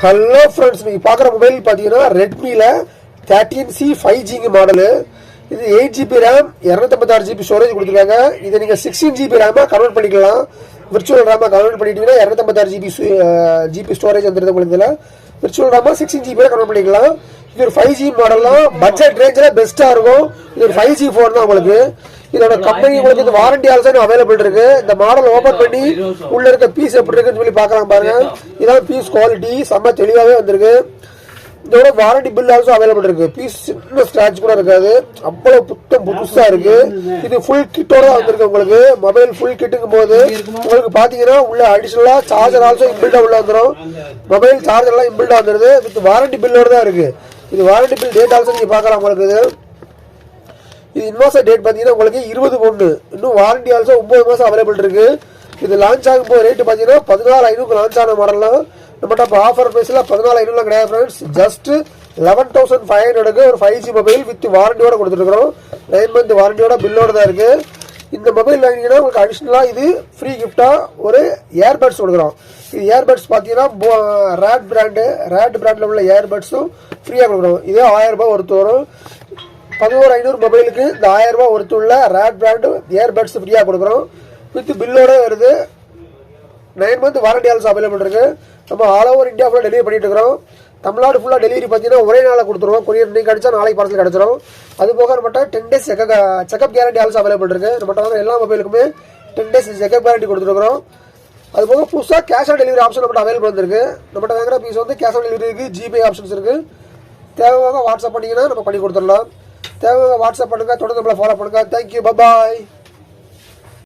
Hello friends, நீங்கள் பார்க்குற mobile பார்த்தீங்கன்னா ரெட்மியில் 13C 5G மாடலு. இது 8GB ரேம் 256GB ஸ்டோரேஜ் கொடுத்துருக்காங்க. இதை நீங்கள் 16GB ரேமாக கன்வெர்ட் பண்ணிக்கலாம். விர்ச்சுவல் ரேமாக கன்வெர்ட் பண்ணிட்டீங்கன்னா 256GB ஸ்டோரேஜ் வந்துடுது உங்களுக்கு. இதில் விர்ச்சுவல் ரேமாக 16GB கன்வெர்ட் பண்ணிக்கலாம். இது ஒரு 5G மாடல்லாம் பட்ஜெட் ரேஞ்சில் பெஸ்ட்டாக இருக்கும். இது ஒரு 5G ஃபோன் தான் உங்களுக்கு. இதோட கம்பெனி உங்களுக்கு இந்த வாரண்டி ஆல்சோ அவைலபிள் இருக்கு. இந்த மாடல் ஓபன் பண்ணி உள்ள இருக்க பீஸ் எப்படி இருக்குன்னு சொல்லி பார்க்கலாம் பாருங்க. இதான் பீஸ் குவாலிட்டி செம்ம தெளிவாகவே வந்திருக்கு. இதோட வாரண்டி பில் ஆல்சோ அவைலபிள் இருக்கு. பீஸ் சின்ன ஸ்கிராட்ச் கூட இருக்காது, அவ்வளவு புதுசா இருக்கு. இது ஃபுல் கிட்டோட வந்திருக்கு உங்களுக்கு. மொபைல் ஃபுல் கிட்டுங்கும் போது உங்களுக்கு பாத்தீங்கன்னா உள்ள அடிஷனலா சார்ஜர் ஆல்சோ இன்பில்டா உள்ள வந்துடும். மொபைல் சார்ஜர் எல்லாம் இன்பில்டா வந்துருது. வித் வாரண்டி பில்லோட தான் இருக்கு. இது வாரண்டி பில் டேட் ஆல்சோ நீங்க பார்க்கலாம் உங்களுக்கு. இது இன்வாசர் டேட் பார்த்தீங்கன்னா உங்களுக்கு 20/1. இன்னும் வாரண்டி ஆல்சோ 9 மாதம் அவைலபிள் இருக்கு. இது லான்ச் ஆகும் போது ரேட்டு பார்த்தீங்கன்னா 14,500 லான்ச் ஆன மாடல்லாம். நம்மகிட்ட இப்போ ஆஃபர் ப்ரைஸில் 14,500 கிடையாது ஃப்ரெண்ட்ஸ். ஜஸ்ட் 11,500க்கு ஒரு 5G மொபைல் வித் வாரண்டியோட கொடுத்துருக்குறோம். 9 மந்த் வாரண்டியோட பில்லோட தான் இருக்கு. இந்த மொபைல் வாங்கினீங்கன்னா உங்களுக்கு அடிஷ்னலாக இது ஃப்ரீ கிஃப்டாக ஒரு ஏர்பட்ஸ் கொடுக்குறோம். இது ஏர்பட்ஸ் பார்த்தீங்கன்னா ரேட் பிராண்டில் உள்ள ஏர்பட்ஸும் ஃப்ரீயாக கொடுக்குறோம். இதே 1000 ரூபாய் ஒருத்து வரும். 11,500 மொபைலுக்கு இந்த 1000 ரூபாய் ஒருத்துள்ள ரேட் பிராண்ட் ஏர்பட்ஸ் ஃப்ரீயாக கொடுக்குறோம். வித் பில்லோட வருது. 9 மந்த் வாரண்டி ஆல்சோ அவைலபிள் இருக்கு. நம்ம ஆல் ஓவர் இந்தியா ஃபுல்லாக டெலிவரி பண்ணிட்டு இருக்கிறோம். தமிழ்நாடு ஃபுல்லாக டெலிவரி பார்த்தீங்கன்னா ஒரே நாளில் கொடுத்துருவோம். கொரியர் இன்னைக்கு கிடைச்சா நாளைக்கு பார்சல் கிடைச்சிடும். அது போக நம்மகிட்ட 10 days checkup guarantee also available இருக்கு. நம்மகிட்ட வந்து எல்லா மொபைலுக்குமே 10 days செக்அப் கேரண்டி கொடுத்துருக்குறோம். அது போக புதுசாக கேஷ் ஆன் டெலிவரி ஆப்ஷன் நம்மகிட்ட அவைலபிள் வந்துருக்கு. நம்மகிட்ட வாங்குற பீஸ் வந்து கேஷ் ஆன் டெலிவரி இருக்கு, ஜிபே ஆப்ஷன்ஸ் இருக்கு. தேவையாக வாட்ஸ்அப் பண்ணிங்கன்னா நம்ம பண்ணி கொடுத்துடலாம். தேவை வாட்ஸ்அப் பண்ணுங்க, தொடர்ந்து நம்மளை ஃபாலோ பண்ணுங்க. தேங்க்யூ, பாய்.